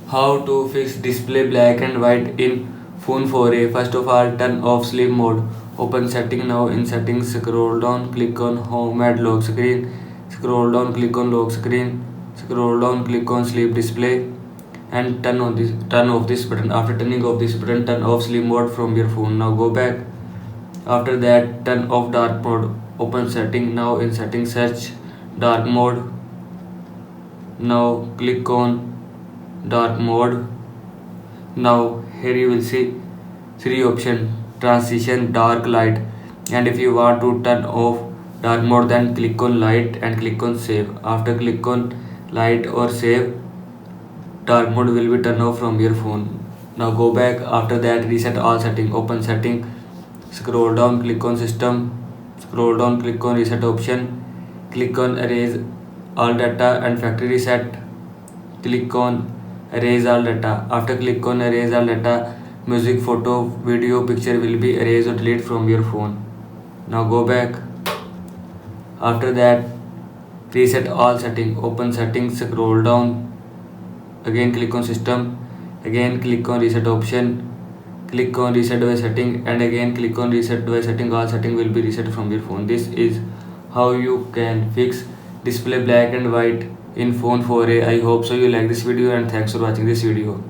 How to fix display black and white in phone 4a. First of all, turn off sleep mode. Open setting now. In settings, scroll down, click on home and lock screen. Scroll down, click on lock screen. Scroll down, click on sleep display and turn off this button. After turning off this button, turn off sleep mode from your phone. Now go back. After that, turn off dark mode. Open setting now. In settings, search dark mode. Now click on dark mode. Now here you will see three option: transition, dark, light. And if you want to turn off dark mode, then click on light and click on save. After click on light or save, dark mode will be turned off from your phone. Now go back. After that, reset all setting. Open setting, scroll down, click on system, scroll down, click on reset option, click on erase all data and factory reset. Click on erase all data. After click on erase all data, music, photo, video, picture will be erased or delete from your phone. Now go back. After that, reset all setting. Open settings, scroll down, again click on system, again click on reset option, click on reset device setting and again click on reset device setting. All setting will be reset from your phone. This is how you can fix display black and white in phone 4a. I hope so you like this video and thanks for watching this video.